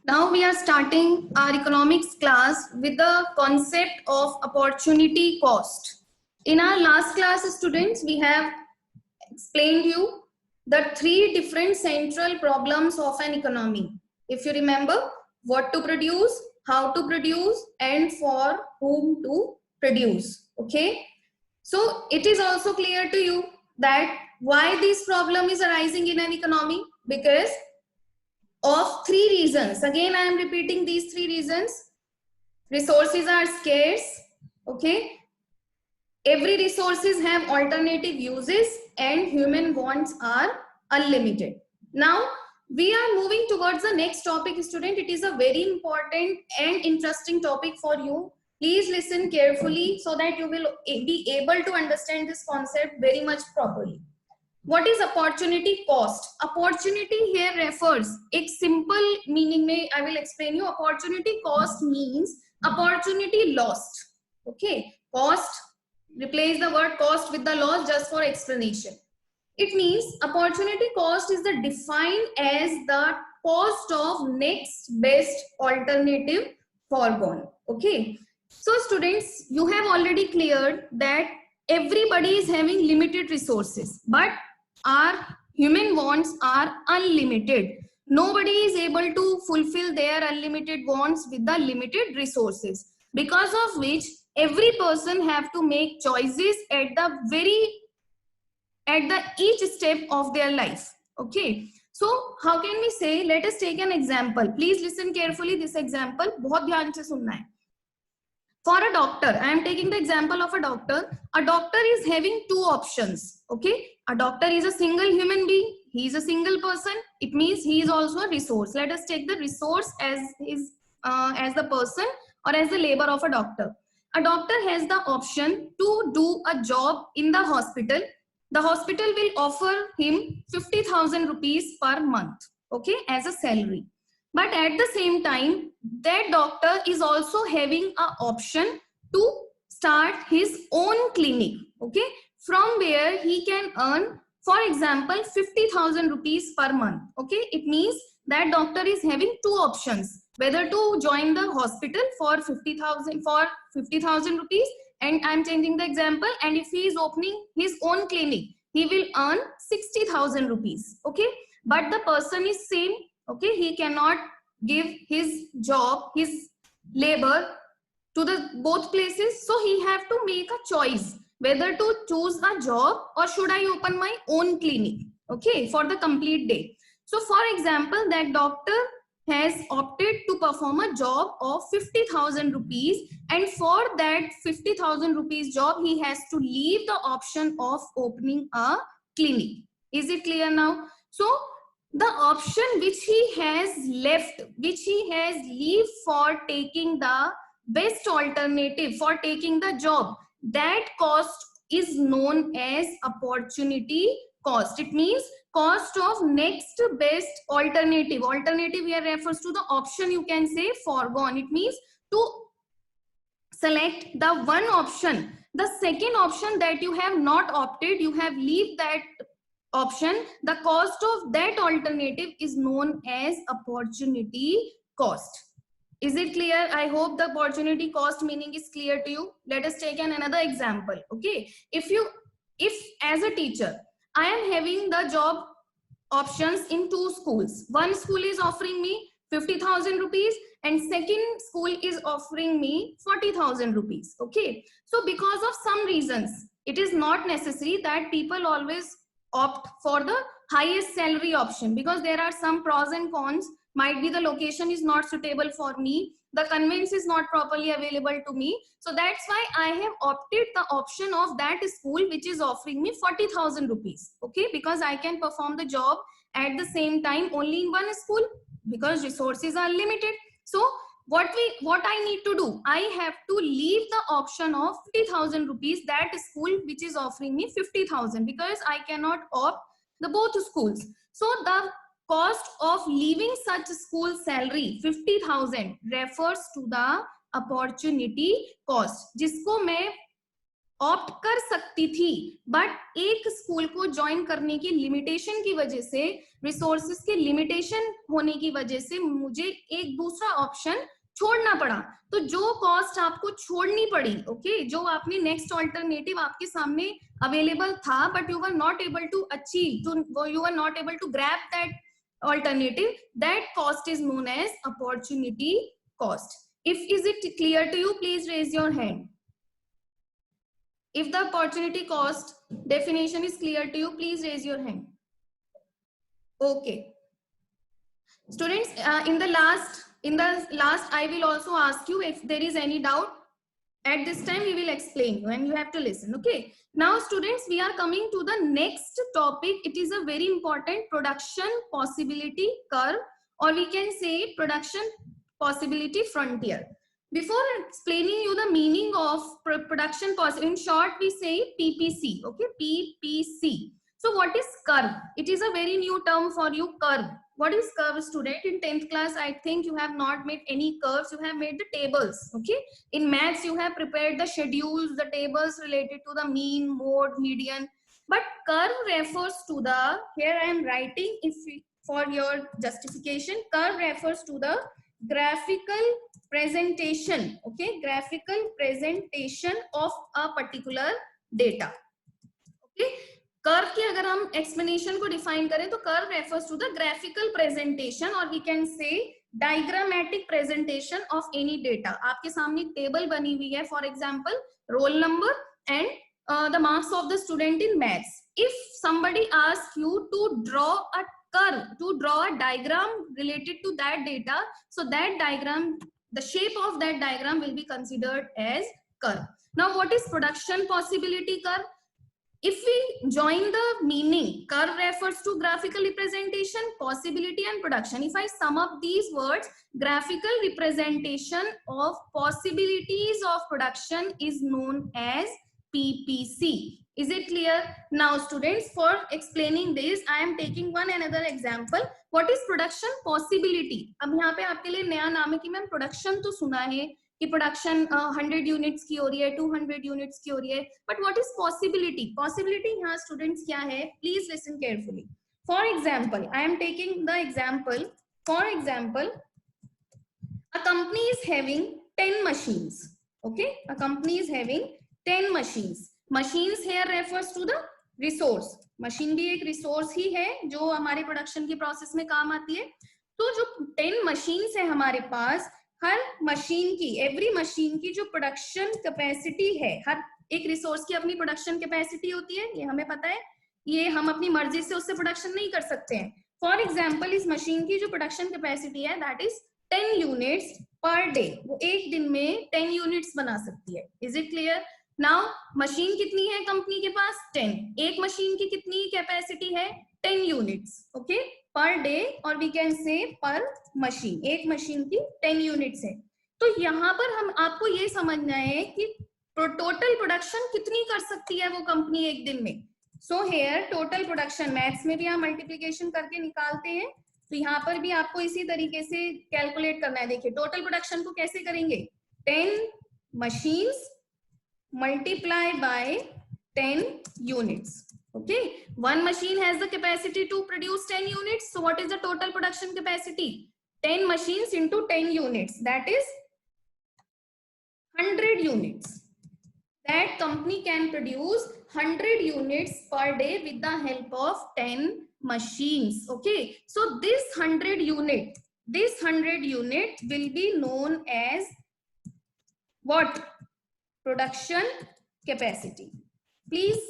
Now we are starting our economics class with the concept of opportunity cost. In our last class, students, we have explained you the three different central problems of an economy. If you remember, what to produce, how to produce, and for whom to produce. Okay. So it is also clear to you that why this problem is arising in an economy, because of three reasons. Again, I am repeating these three reasons. Resources are scarce. Okay. Every resources have alternative uses and human wants are unlimited. Now we are moving towards the next topic, student. It is a very important and interesting topic for you. Please listen carefully so that you will be able to understand this concept very much properly. What is opportunity cost? Opportunity here refers, एक simple meaning में I will explain you. Opportunity cost means opportunity lost. Okay, cost, replace the word cost with the loss just for explanation. It means opportunity cost is the defined as the cost of next best alternative foregone. Okay, so students, you have already cleared that everybody is having limited resources, but our human wants are unlimited. Nobody is able to fulfill their unlimited wants with the limited resources, because of which every person have to make choices at each step of their life. Okay, so how can we say, let us take an example. Please listen carefully this example, बहुत ध्यान से सुनना है. For a doctor, I am taking the example of a doctor. A doctor is having two options. Okay, a doctor is a single human being. He is a single person. It means he is also a resource. Let us take the resource as the person or as the labor of a doctor. A doctor has the option to do a job in the hospital. The hospital will offer him 50,000 rupees per month. Okay, as a salary. But at the same time, that doctor is also having an option to start his own clinic, okay, from where he can earn, for example, 50,000 rupees per month. Okay, it means that doctor is having two options, whether to join the hospital for 50,000 rupees, and I'm changing the example, and if he is opening his own clinic, he will earn 60,000 rupees. Okay, but the person is same. Okay, he cannot give his job, his labor to the both places, so he have to make a choice whether to choose a job or should I open my own clinic, okay, for the complete day. So for example, that doctor has opted to perform a job of 50,000 rupees, and for that 50,000 rupees job he has to leave the option of opening a clinic. Is it clear now? So the option which he has left, which he has leave for taking the best alternative, for taking the job, that cost is known as opportunity cost. It means cost of next best alternative. Alternative here refers to the option, you can say foregone. It means to select the one option, the second option that you have not opted, you have leave that option, the cost of that alternative is known as opportunity cost. Is it clear? I hope the opportunity cost meaning is clear to you. Let us take another example. Okay, if as a teacher I am having the job options in two schools, one school is offering me 50,000 rupees and second school is offering me 40,000 rupees. Okay, so because of some reasons, it is not necessary that people always opt for the highest salary option, because there are some pros and cons. Might be the location is not suitable for me, the conveyance is not properly available to me, so that's why I have opted the option of that school which is offering me 40,000 rupees. Okay, because I can perform the job at the same time only in one school, because resources are limited. So what I need to do, I have to leave the option of 50,000 rupees, that school which is offering me 50,000, because I cannot opt the both schools. So the cost of leaving such school salary 50,000 refers to the opportunity cost, जिसको मैं opt कर सकती थी, but एक school को join करने की limitation की वजह से, रिसोर्सेज के लिमिटेशन होने की वजह से मुझे एक दूसरा ऑप्शन छोड़ना पड़ा। तो जो कॉस्ट आपको छोड़नी पड़ी, ओके, जो आपने नेक्स्ट ऑल्टरनेटिव आपके सामने अवेलेबल था, but you were not able to achieve, you were not able to grab that alternative, that cost is known as opportunity cost. Is it clear to you? Please raise your hand. If the opportunity cost definition is clear to you, please raise your hand. Okay, students, in the last I will also ask you if there is any doubt. At this time we will explain you and you have to listen. Okay, now students, we are coming to the next topic. It is a very important production possibility curve, or we can say production possibility frontier. Before explaining you the meaning of production possibility, in short we say PPC. Okay, PPC. So what is curve? It is a very new term for you, curve. What is curve, student? In 10th class I think you have not made any curves, you have made the tables. Okay, in maths you have prepared the schedules, the tables related to the mean, mode, median, but curve refers to the, here I am writing if for your justification, curve refers to the graphical presentation. Okay, graphical presentation of a particular data. Okay, curve की अगर हम explanation को define करें तो curve refers to the graphical presentation, और we can say diagrammatic presentation of any data. आपके सामने table बनी हुई है, for example roll number and the marks of the student in maths. If somebody asks you to draw a curve, to draw a diagram related to that data, so that diagram, the shape of that diagram will be considered as curve. Now what is production possibility curve? If we join the meaning, curve refers to graphical representation, possibility and production. If I sum up these words, graphical representation of possibilities of production is known as PPC. Is it clear? Now students, for explaining this I am taking one another example. What is production possibility? अब यहाँ पे आपके लिए नया नाम है कि ma'am production तो सुना है कि प्रोडक्शन 100 यूनिट्स की हो रही है, 200 यूनिट्स की हो रही है, but what is possibility? Possibility यहाँ स्टूडेंट्स क्या है? Please listen carefully. For example, I am taking the example, for example a company is having 10 machines. Okay, a company is having 10 machines. Machines here refers to the resource. Machine भी एक resource ही है जो हमारे production की process में काम आती है. तो जो 10 मशीन्स है हमारे पास, हर मशीन की, एवरी मशीन की जो प्रोडक्शन कैपेसिटी है, हर एक रिसोर्स की अपनी प्रोडक्शन कैपेसिटी होती है, ये हमें पता है, ये हम अपनी मर्जी से उससे प्रोडक्शन नहीं कर सकते हैं. फॉर एग्जांपल, इस मशीन की जो प्रोडक्शन कैपेसिटी है that is 10 units per day. वो एक दिन में 10 यूनिट्स बना सकती है. Is it clear? Now machine कितनी है कंपनी के पास? 10. एक मशीन की कितनी कैपेसिटी है? 10 यूनिट्स. ओके, पर डे, और वी कैन से पर मशीन, एक मशीन की 10 यूनिट्स है. तो यहाँ पर हम आपको ये समझना है कि टोटल प्रोडक्शन कितनी कर सकती है वो कंपनी एक दिन में. So here total production, maths में भी हम मल्टीप्लिकेशन करके निकालते हैं, तो यहाँ पर भी आपको इसी तरीके से कैलकुलेट करना है. देखिए टोटल प्रोडक्शन को कैसे करेंगे? 10 machines multiply by 10 units. Okay, one machine has the capacity to produce 10 units. So what is the total production capacity? 10 machines into 10 units, that is 100 units. That company can produce 100 units per day with the help of 10 machines. Okay, so this 100 unit will be known as what? Production capacity. Please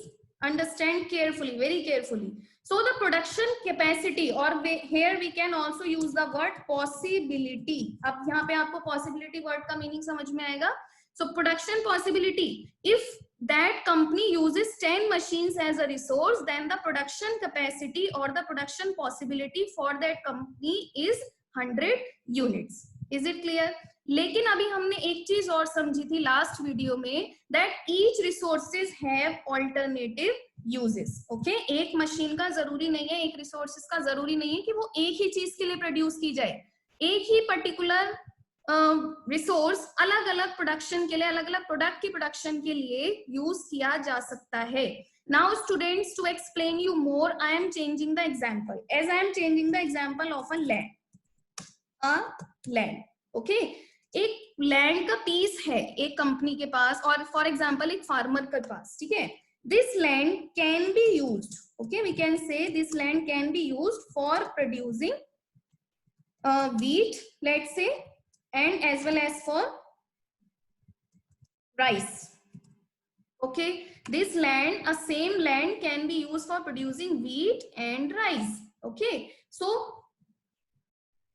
understand carefully, very carefully. So the production capacity, or here we can also use the word possibility. अब यहाँ पे आपको possibility word का meaning समझ में आएगा. So production possibility, if that company uses 10 machines as a resource, then the production capacity or the production possibility for that company is 100 units. Is it clear? लेकिन अभी हमने एक चीज और समझी थी लास्ट वीडियो में, that each resources have alternative uses. Okay, एक मशीन का जरूरी नहीं है, एक रिसोर्सेज का जरूरी नहीं है कि वो एक ही चीज के लिए प्रोड्यूस की जाए. एक ही पर्टिकुलर रिसोर्स अलग अलग प्रोडक्शन के लिए, अलग अलग प्रोडक्ट की प्रोडक्शन के लिए यूज किया जा सकता है. Now students, to explain you more, I am changing the example. As I am changing the example of land. Okay, एक लैंड का पीस है एक कंपनी के पास, और फॉर एग्जाम्पल एक फार्मर के पास. ठीक है, this land can be used. Okay, we can say this land can be used for producing wheat, let's say, and as well as for rice. Okay, this land, a same land can be used for producing wheat and rice. Okay, so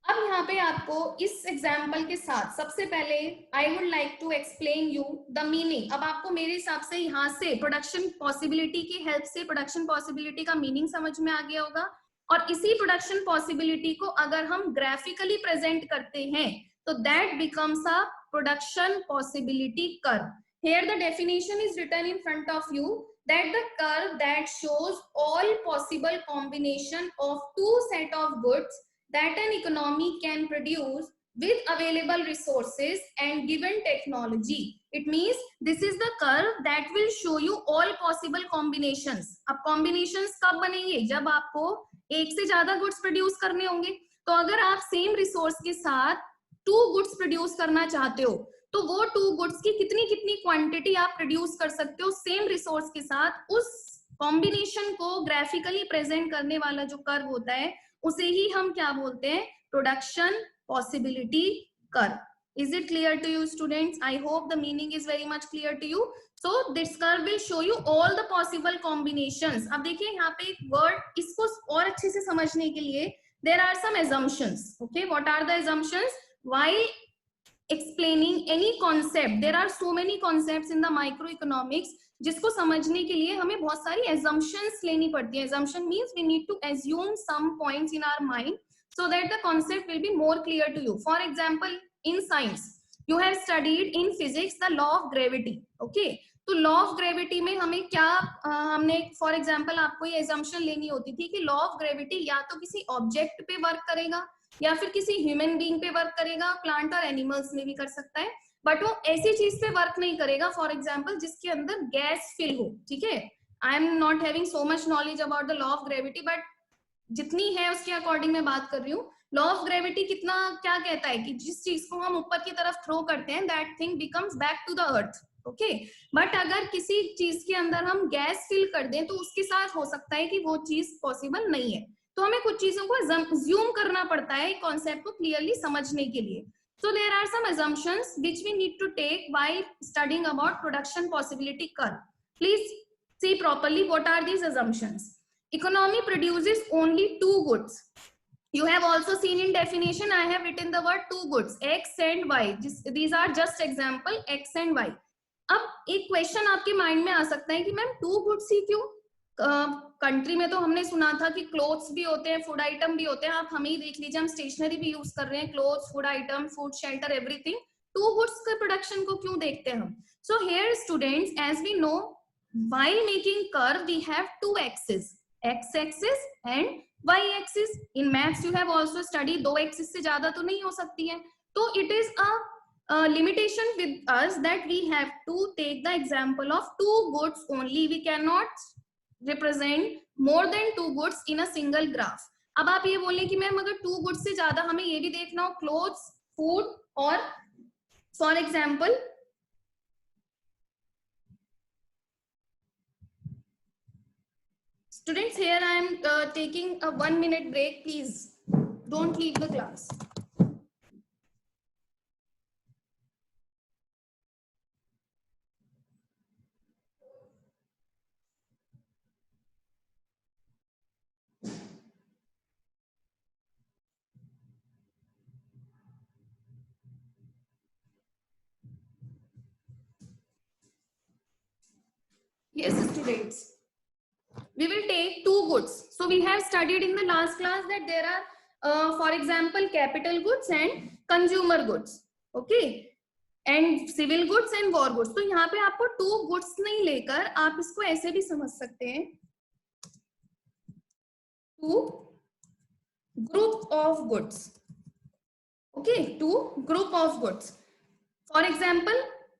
अब यहाँ पे आपको इस example के साथ सबसे पहले I would like to explain you the meaning. अब आपको मेरे हिसाब से यहाँ से प्रोडक्शन पॉसिबिलिटी की हेल्प से प्रोडक्शन पॉसिबिलिटी का मीनिंग समझ में आ गया होगा. और इसी प्रोडक्शन पॉसिबिलिटी को अगर हम ग्राफिकली प्रेजेंट करते हैं तो that becomes a production possibility curve. Here the definition is written in front of you, that the curve that shows all possible combination of two set of goods that an economy can produce with available resources and given technology. It means this is the curve that will show you all possible combinations. अब combinations कब बनेंगे? जब आपको एक से ज्यादा goods produce करने होंगे. तो अगर आप सेम रिसोर्स के साथ 2 गुड्स प्रोड्यूस करना चाहते हो तो वो 2 गुड्स की कितनी कितनी क्वांटिटी आप प्रोड्यूस कर सकते हो सेम रिसोर्स के साथ, उस कॉम्बिनेशन को ग्राफिकली प्रेजेंट करने वाला जो कर्व होता है उसे ही हम क्या बोलते हैं? Production possibility curve. Is it clear to you students? I hope the meaning is very much clear to you. So this curve will show you all the possible combinations. अब देखिए यहाँ पे एक वर्ड, इसको और अच्छे से समझने के लिए there are some assumptions. Okay, what are the assumptions? While explaining any concept, there are so many concepts in the microeconomics जिसको समझने के लिए हमें बहुत सारी assumptions लेनी पड़ती है. Assumption means we need to assume some points in our mind so that the concept will be more clear to you. For example, in science you have studied in physics the law of gravity. Okay, तो law of gravity में हमें क्या हमने for example आपको ये assumption लेनी होती थी कि लॉ ऑफ ग्रेविटी या तो किसी ऑब्जेक्ट पे वर्क करेगा या फिर किसी ह्यूमन बीइंग पे वर्क करेगा, प्लांट और एनिमल्स में भी कर सकता है, बट वो ऐसी चीज पे वर्क नहीं करेगा फॉर एग्जांपल जिसके अंदर गैस फिल हो. ठीक है, I am not having so much knowledge about the law of gravity, but जितनी है उसके अकॉर्डिंग मैं बात कर रही हूँ. लॉ ऑफ ग्रेविटी कितना क्या कहता है कि जिस चीज को हम ऊपर की तरफ थ्रो करते हैं that thing becomes back to the earth. Okay, but अगर किसी चीज के अंदर हम गैस फिल कर दें तो उसके साथ हो सकता है कि वो चीज पॉसिबल नहीं है. तो हमें कुछ चीजों को ज्यूम करना पड़ता है कॉन्सेप्ट को क्लियरली समझने के लिए. So there are some assumptions which we need to take while studying about production possibility curve. Please see properly what are these assumptions. Economy produces only 2 goods. You have also seen in definition I have written the word 2 goods, X and Y. These are just example, X and Y. अब एक question आपके mind में आ सकता है कि ma'am 2 goods ही क्यों? Country में तो हमने सुना था कि क्लोथ्स भी होते हैं, फूड आइटम भी होते हैं. आप हमें ही देख लीजिए, हम स्टेशनरी भी यूज कर रहे हैं, clothes, food item, food shelter, everything. 2 goods के प्रोडक्शन को क्यों देखते हैं हम? So here students, as we know, while making curve we have 2 axes, x axis and y axis. in maths you have also studied 2 axis से ज्यादा तो नहीं हो सकती है. तो it is a limitation with us that we have to take the example of 2 goods only. We cannot represent more than 2 goods in a single graph. अब आप ये बोले कि मैम अगर 2 goods से ज्यादा हमें ये भी देखना हो, क्लोथ्स, फूड और for example students, here I am taking a 1-minute break. Please don't leave the class. Yes students, we will take 2 goods. So we have studied in the last class that there are for example capital goods and consumer goods. Okay, and civil goods and war goods. तो यहाँ पे आपको 2 goods नहीं लेकर आप इसको ऐसे भी समझ सकते हैं, 2 group of goods. okay, to group of goods. For example,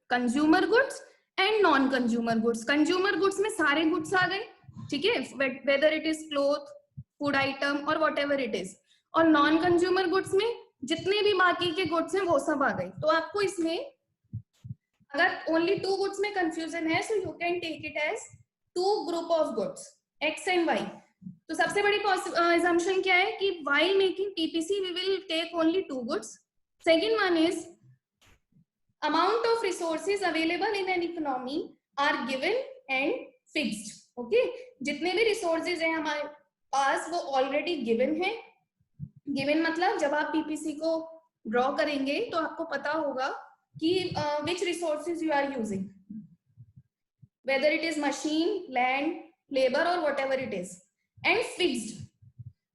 consumer goods and non consumer goods. Consumer goods में सारे goods आ गए, ठीक है, whether it is cloth, food item or whatever it is. और non consumer goods में जितने भी बाकी के goods हैं वो सब आ गए. तो आपको इसमें अगर only two goods में confusion है, so you can take it as two group of goods, X and Y. तो सबसे बड़ी assumption क्या है कि while making PPC we will take only two goods. Second one is amount of resources available in an economy are given and fixed. Okay, जितने भी resources हैं हमारे पास वो already given है. Given मतलब जब आप PPC को draw करेंगे तो आपको पता होगा कि which resources you are using, whether it is machine, land, labor or whatever it is, and fixed,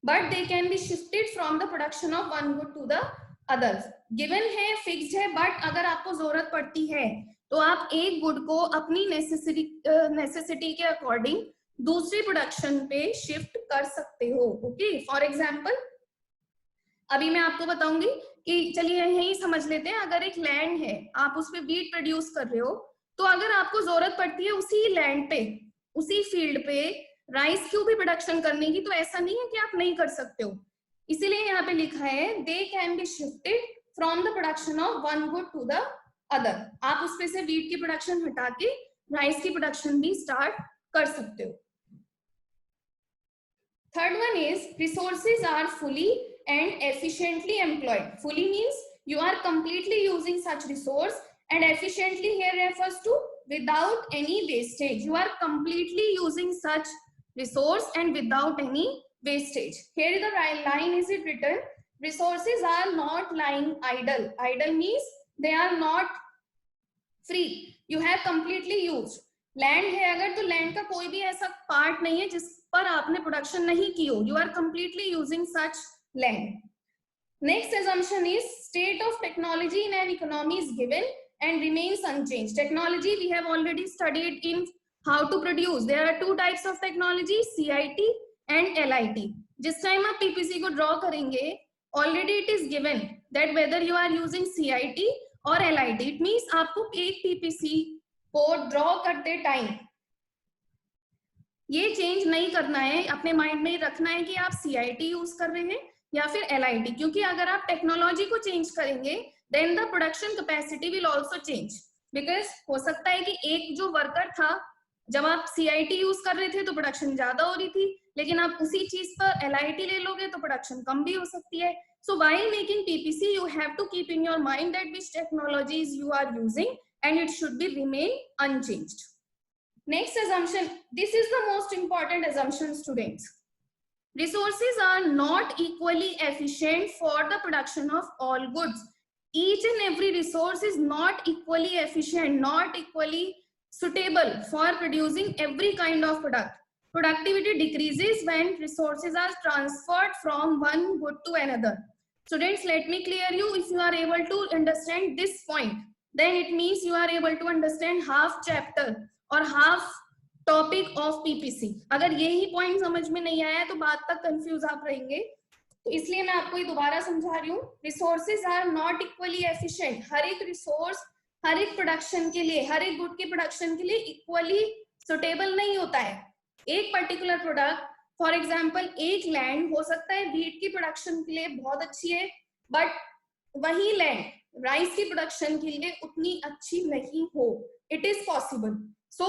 but they can be shifted from the production of one good to the other. Given है, fixed है, but अगर आपको जरूरत पड़ती है तो आप एक गुड को अपनी नेसेसिटी के अकॉर्डिंग दूसरी प्रोडक्शन पे शिफ्ट कर सकते हो. ओके, फॉर एग्जांपल अभी मैं आपको बताऊंगी कि चलिए यही समझ लेते हैं. अगर एक लैंड है, आप उस पे वीट प्रोड्यूस कर रहे हो, तो अगर आपको जरूरत पड़ती है उसी लैंड पे, उसी फील्ड पे राइस की भी प्रोडक्शन करने की, तो ऐसा नहीं है कि आप नहीं कर सकते हो. इसीलिए यहाँ पे लिखा है they can be shifted from the production of one good to the other. आप उसमें से वीट की प्रोडक्शन हटा के राइस की प्रोडक्शन भी स्टार्ट कर सकते हो. Third one is resources are fully and efficiently employed. Fully means you are completely using such resource, and efficiently here refers to without any wastage. You are completely using such resource and without any wastage. Here the line is it written, resources are not lying idle. Idle means they are not free. You have completely used. Land है अगर, तो land का कोई भी ऐसा part नहीं है जिस पर आपने प्रोडक्शन नहीं की हो. You are completely using such land. Next assumption is state of technology in an economy is given and remains unchanged. Technology we have already studied in how to produce. There are two types of technology, CIT and LIT. जिस time आप PPC को draw करेंगे, already it is given that whether you are using CIT or LIT. It means आपको एक PPC को draw करते time ये change नहीं करना है, अपने माइंड में रखना है कि आप CIT यूज कर रहे हैं या फिर LIT, क्योंकि अगर आप टेक्नोलॉजी को चेंज करेंगे then the production capacity will also change. Because हो सकता है कि एक जो वर्कर था, जब आप CIT यूज कर रहे थे तो प्रोडक्शन ज्यादा हो रही थी, लेकिन आप उसी चीज पर LIT ले लोगे तो प्रोडक्शन कम भी हो सकती है. सो while making PPC you have to keep in your mind that which technologies you are using and it should be remain unchanged. Next assumption, this is the most important assumption, students. Resources are not equally efficient for the production of all goods. Each and every resource is not equally efficient, not equally suitable for producing every kind of product. Productivity decreases when resources are transferred from one good to another. Students, let me clear you. If you are able to understand this point, then it means you are able to understand half chapter or half topic of PPC. अगर यही point समझ में नहीं आया तो बाद तक confuse आप रहेंगे, तो इसलिए मैं आपको ये दोबारा समझा रही हूँ. Resources are not equally efficient. हर एक रिसोर्स हर एक प्रोडक्शन के लिए, हर एक गुड के प्रोडक्शन के लिए इक्वली सुटेबल नहीं होता है. एक पर्टिकुलर प्रोडक्ट, फॉर एग्जाम्पल एक लैंड हो सकता है वीट की प्रोडक्शन के लिए बहुत अच्छी है, बट वही लैंड राइस की प्रोडक्शन के लिए उतनी अच्छी नहीं हो. It is possible. So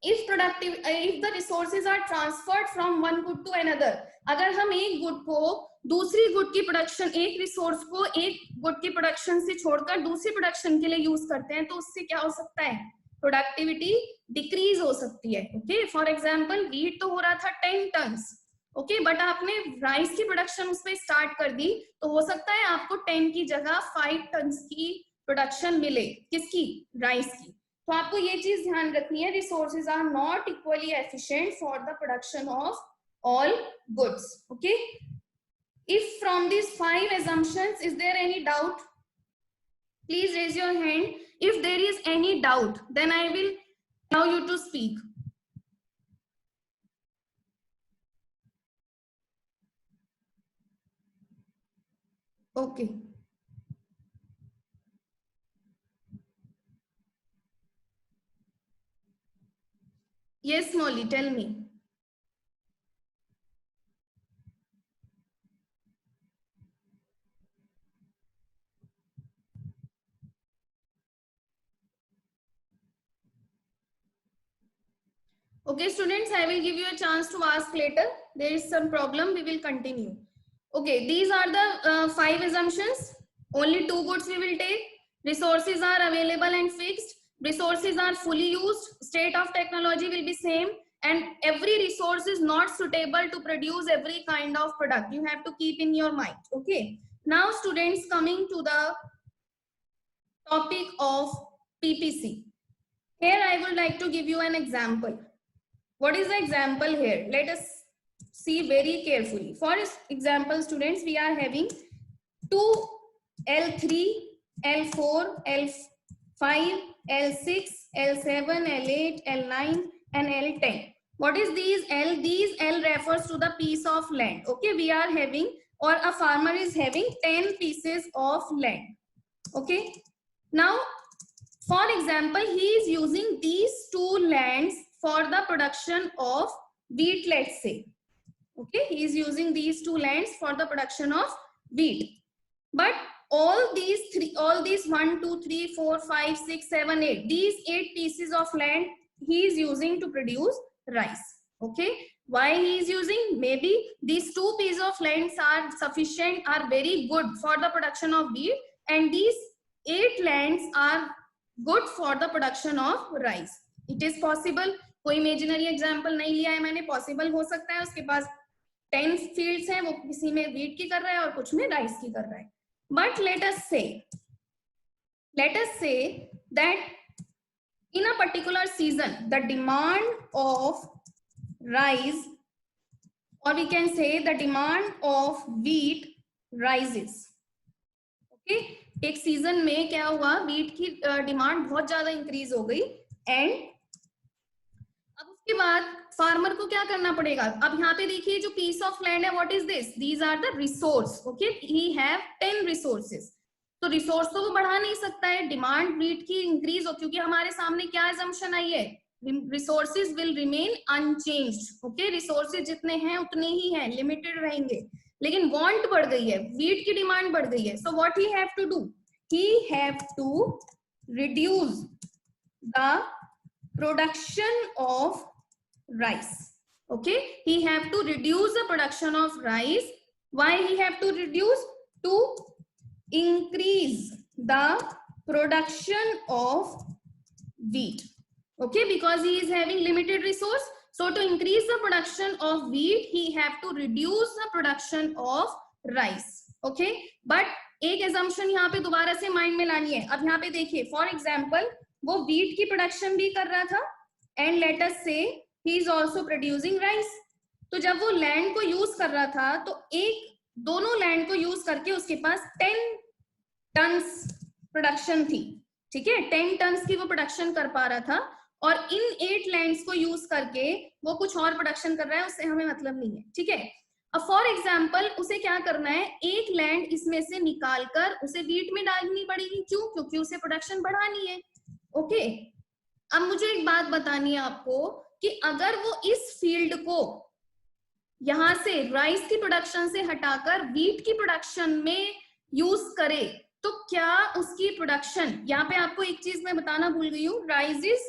if the resources are transferred from one good to another, अगर हम एक गुड को दूसरी गुड की प्रोडक्शन, एक रिसोर्स को एक गुड की प्रोडक्शन से छोड़कर दूसरी प्रोडक्शन के लिए यूज करते हैं, तो उससे क्या हो सकता है, प्रोडक्टिविटी डिक्रीज हो सकती है. ओके, फॉर एग्जांपल वीट तो हो रहा था 10 टन्स, ओके, बट आपने राइस की प्रोडक्शन उसमें स्टार्ट कर दी, तो हो सकता है आपको 10 की जगह 5 टन्स की प्रोडक्शन मिले. किसकी, राइस की. तो आपको ये चीज ध्यान रखनी है, resources are not equally efficient for the production of all goods. Okay, if from this 5 assumptions is there any doubt? Please raise your hand. If there is any doubt, then I will allow you to speak. Okay, Yes, Molly, tell me. Okay, students, I will give you a chance to ask later. There is some problem. We will continue. Okay, these are the 5 assumptions. Only 2 goods we will take. Resources are available and fixed. Resources are fully used. State of technology will be same. And every resource is not suitable to produce every kind of product. You have to keep in your mind. Okay. Now, students, coming to the topic of PPC. Here, I would like to give you an example. What is the example here? Let us see very carefully. For example, students, we are having 2 L3, L4, L5, L6, L7, L8, L9 and L10. What is these L? These L refers to the piece of land. Okay, we are having, or a farmer is having 10 pieces of land. Okay. Now, for example, he is using these 2 lands for the production of wheat, let's say. Okay, he is using these 2 lands for the production of wheat. But all these 1, 2, 3, 4, 5, 6, 7, 8, these 8 pieces of land he is using to produce rice. Okay, why he is using? Maybe these 2 pieces of lands are sufficient, are very good for the production of wheat, and these 8 lands are good for the production of rice. It is possible. कोई imaginary example नहीं लिया है मैंने. Possible हो सकता है उसके पास 10 fields हैं, वो किसी में व्हीट की कर रहा है और कुछ में राइस की कर रहा है. But let us say that in a particular season, the demand of rice, or we can say the demand of wheat rises. Okay, एक सीजन में क्या हुआ, व्हीट की डिमांड बहुत ज्यादा इंक्रीज हो गई. एंड अब उसके बाद फार्मर को क्या करना पड़ेगा? अब यहाँ पे देखिए जो पीस ऑफ लैंड है, what is this? These are the resource. Okay, he have 10 resources. तो रिसोर्स तो वो बढ़ा नहीं सकता है, डिमांड व्हीट की इंक्रीज हो, क्योंकि हमारे सामने क्या assumption आई है? Resources will remain unchanged. Okay, resources जितने हैं उतने ही हैं, लिमिटेड रहेंगे, लेकिन वांट बढ़ गई है, व्हीट की डिमांड बढ़ गई है. So what he have to do? He have to reduce the production of rice. Okay, he have to reduce the production of rice. Why he have to reduce? To increase the production of wheat. Okay, because he is having limited resource. So to increase the production of wheat, he have to reduce the production of rice. Okay, but एक assumption यहाँ पे दोबारा से mind में लानी है. अब यहाँ पे देखिए, फॉर एग्जाम्पल वो wheat की प्रोडक्शन भी कर रहा था, एंड लेट अस से he is also producing rice. तो जब वो लैंड को यूज कर रहा था, तो दोनों लैंड को यूज करके उसके पास 10 टन्स प्रोडक्शन थी. ठीक है, 10 टन्स की वो प्रोडक्शन कर पा रहा था, और इन 8 लैंड्स को यूज करके वो कुछ और प्रोडक्शन कर रहा है, उससे हमें मतलब नहीं है. ठीक है, अब फॉर एग्जाम्पल उसे क्या करना है, एक लैंड इसमें से निकाल कर उसे व्हीट में डालनी पड़ेगी. क्यों? क्योंकि उसे प्रोडक्शन बढ़ानी है. ओके, अब मुझे एक बात बतानी है आपको कि अगर वो इस फील्ड को यहां से राइस की प्रोडक्शन से हटाकर व्हीट की प्रोडक्शन में यूज करे, तो क्या उसकी प्रोडक्शन, यहाँ पे आपको एक चीज मैं बताना भूल गई हूँ, rice is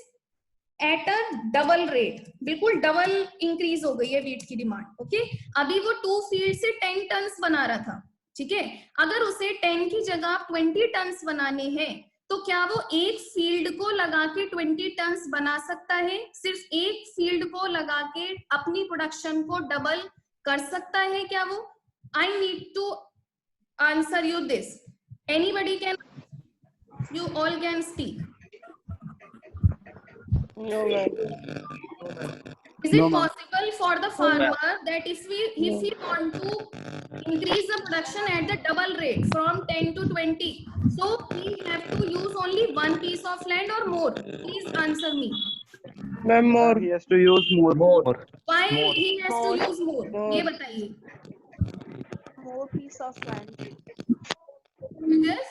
at a double rate, बिल्कुल डबल इंक्रीज हो गई है व्हीट की डिमांड. ओके, अभी वो 2 फील्ड से 10 टन्स बना रहा था. ठीक है, अगर उसे 10 की जगह 20 टन्स बनाने हैं, तो क्या वो एक फील्ड को लगा के 20 टन्स बना सकता है? सिर्फ एक फील्ड को लगा के अपनी प्रोडक्शन को डबल कर सकता है क्या वो? I need to answer you this. Anybody can, you all can speak. No, ma'am. Is it possible for the farmer that if he want to increase the production at the double rate from 10 to 20, so he have to use only one piece of land or more? Please answer me. Ma'am, more. He has to use more. Why More. he has to use more? More. ये बताइए. More piece of land. Yes.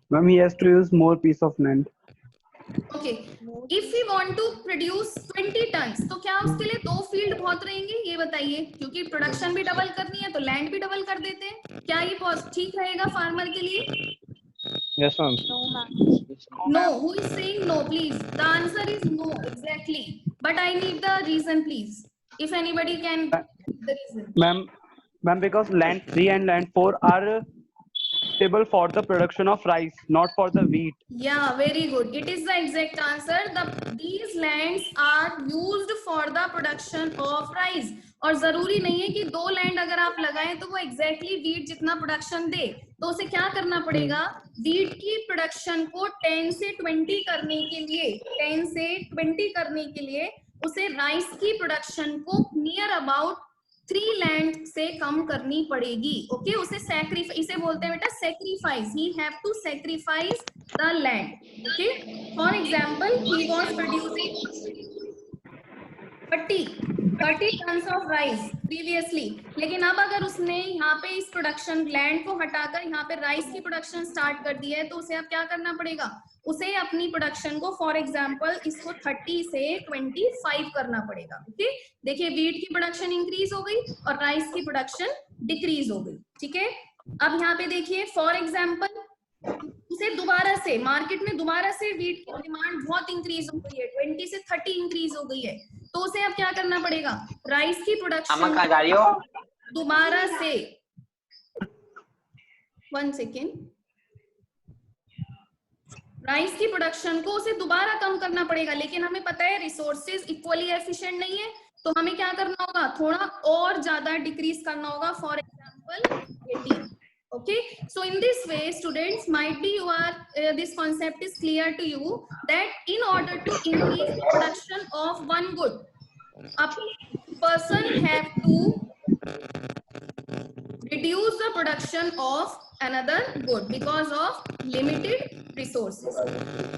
Ma'am, he has to use more piece of land. Okay. More If we want want to produce 20 tons, तो क्या उसके लिए 2 field बहुत रहेंगे, ये बताइए, क्योंकि प्रोडक्शन भी डबल करनी है तो लैंड भी डबल कर देते हैं. क्या ये ठीक रहेगा फार्मर के लिए? Yes, ma'am. No, ma'am. No. Who is saying no, please? The answer is no, exactly. But I need the reason, please. If anybody can give the reason. Ma'am, because land 3 and land 4 are suitable for the production of rice, not for the wheat. Yeah, very good. It is the exact answer. These lands are used for the production of rice. और जरूरी नहीं है कि 2 land अगर आप लगाएं तो वो एग्जैक्टली वीट जितना प्रोडक्शन दे. तो उसे क्या करना पड़ेगा? वीट की प्रोडक्शन को 10 से 20 करने के लिए, 10 से 20 करने के लिए उसे राइस की प्रोडक्शन को नियर अबाउट 3 लैंड से कम करनी पड़ेगी. ओके, उसे सैक्रिफाइस, इसे बोलते हैं बेटा sacrifice. He have to sacrifice the land. Okay, for example he was producing 30 tons of rice previously, लेकिन अब अगर उसने यहाँ पे इस प्रोडक्शन लैंड को हटाकर यहाँ पे राइस की प्रोडक्शन स्टार्ट कर दी है, तो उसे अब क्या करना पड़ेगा? उसे अपनी प्रोडक्शन को फॉर एग्जांपल इसको 30 से 25 करना पड़ेगा. ओके, देखिए वीट की प्रोडक्शन इंक्रीज हो गई और राइस की प्रोडक्शन डिक्रीज हो गई. ठीक है, अब यहाँ पे देखिए फॉर एग्जांपल उसे दोबारा से मार्केट में दोबारा से वीट की डिमांड बहुत इंक्रीज हो गई है, 20 से 30 इंक्रीज हो गई है. तो उसे अब क्या करना पड़ेगा? राइस की प्रोडक्शन दोबारा से, 1 सेकेंड, राइस की प्रोडक्शन को उसे दोबारा कम करना पड़ेगा. लेकिन हमें पता है रिसोर्सेज इक्वली एफिशिएंट नहीं है, तो हमें क्या करना होगा? थोड़ा और ज्यादा डिक्रीज करना होगा. For example 18. Okay, so in this way students, might be you are this concept is clear to you that in order to increase the production of one good, a person have to reduce the production of another good because of limited resources.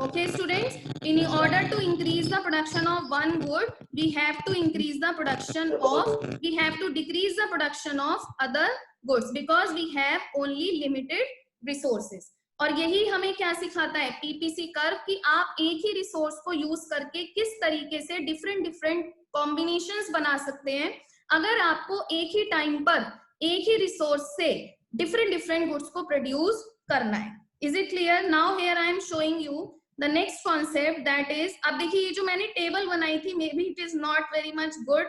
Okay students, in order to increase the production of one good, we have to increase the production of, we have to decrease the production of other goods because we have only limited resources. और यही हमें क्या सिखाता है PPC curve, कि आप एक ही रिसोर्स को यूज करके किस तरीके से डिफरेंट कॉम्बिनेशंस बना सकते हैं अगर आपको एक ही टाइम पर एक ही रिसोर्स से डिफरेंट गुड्स को प्रोड्यूस करना है. Is it clear? Now here I am showing you the next concept, that is, अब देखिए ये जो मैंने टेबल बनाई थी, maybe it is not very much good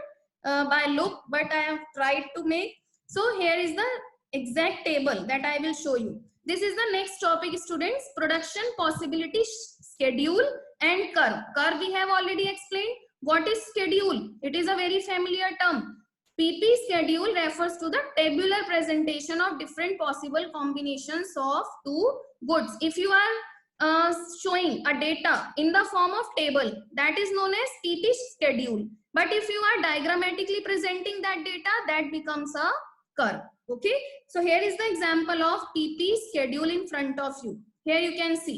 by look, but I have tried to make. So here is the exact table that I will show you. This is the next topic students, production possibility schedule and curve. Curve we have already explained. What is schedule? It is a very familiar term. PP schedule refers to the tabular presentation of different possible combinations of two goods. If you are showing a data in the form of table, that is known as PP schedule. But if you are diagrammatically presenting that data, that becomes a curve. Okay, so here is the example of PP schedule in front of you. Here you can see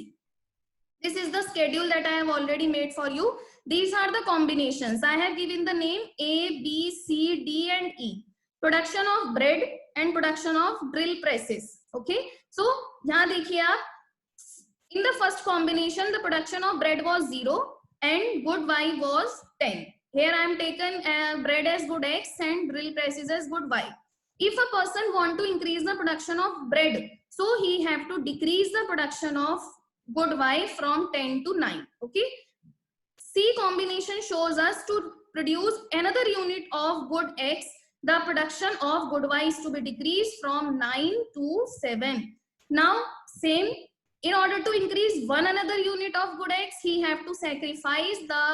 this is the schedule that I have already made for you. These are the combinations. I have given the name A, B, C, D and E. Production of bread and production of drill presses. Okay, so यहाँ देखिए आप, in the first combination the production of bread was 0 and good Y was 10. Here I am taken bread as good X and drill presses as good Y. If a person want to increase the production of bread, so he have to decrease the production of good Y from 10 to 9. Okay. C combination shows us to produce another unit of good X, the production of good Y is to be decreased from 9 to 7. Now same, in order to increase one another unit of good X, he have to sacrifice the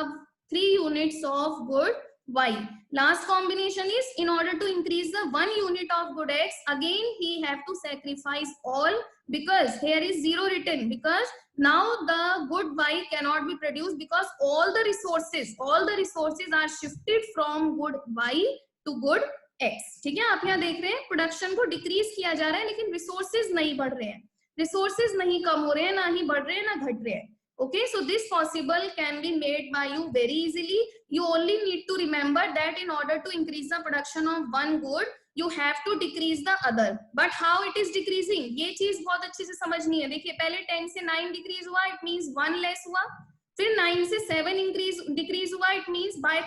3 units of good Y. Last combination is, in order to increase the 1 unit of good X, again he have to sacrifice all, because here is 0 written, because now the good Y cannot be produced because all the resources are shifted from good Y to good X. ठीक है, आप यहाँ देख रहे हैं production को decrease किया जा रहा है लेकिन रिसोर्सेज नहीं बढ़ रहे हैं, रिसोर्सेज नहीं कम हो रहे हैं, ना ही बढ़ रहे हैं ना घट रहे हैं. Okay, so this possible can be made by you very easily. You only need to remember that in order to increase the production of one good, you have to decrease the other. But how it is decreasing? ये चीज बहुत अच्छे से समझनी है. देखिए पहले 10 से 9 डिक्रीज हुआ, it means 1 लेस हुआ. फिर 9 से 7 इंक्रीज डिक्रीज हुआ, it means by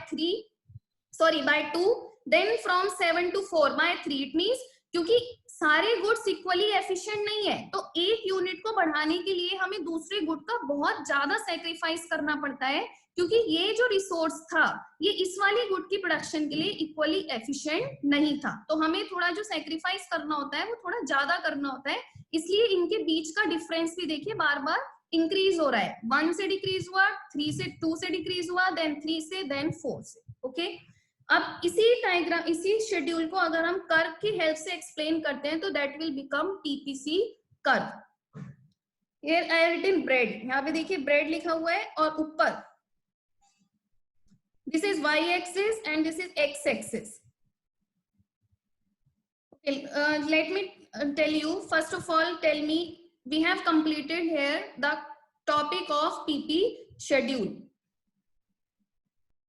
2, then from 7 to 4 by 3, it means क्योंकि सारे गुड्स इक्वली एफिशिएंट नहीं है, तो एक यूनिट को बढ़ाने के लिए हमें दूसरे गुड का बहुत ज्यादा सेक्रीफाइस करना पड़ता है, क्योंकि ये जो रिसोर्स था ये इस वाली गुड की प्रोडक्शन के लिए इक्वली एफिशिएंट नहीं था, तो हमें थोड़ा जो सेक्रीफाइस करना होता है वो थोड़ा ज्यादा करना होता है, इसलिए इनके बीच का डिफरेंस भी देखिए बार बार इंक्रीज हो रहा है। 1 से डिक्रीज हुआ, 3 से 2 से डिक्रीज हुआ, देन 3 से, देन 4 से। ओके, अब इसी डायग्राम, इसी शेड्यूल को अगर हम कर्व की हेल्प से एक्सप्लेन करते हैं तो that will become TPC curve. Here I have written bread, यहाँ पे देखिए ब्रेड लिखा हुआ है और ऊपर this is y axis and this is x axis. Okay, let me tell you, first of all, tell me, we have completed here the topic of PP schedule.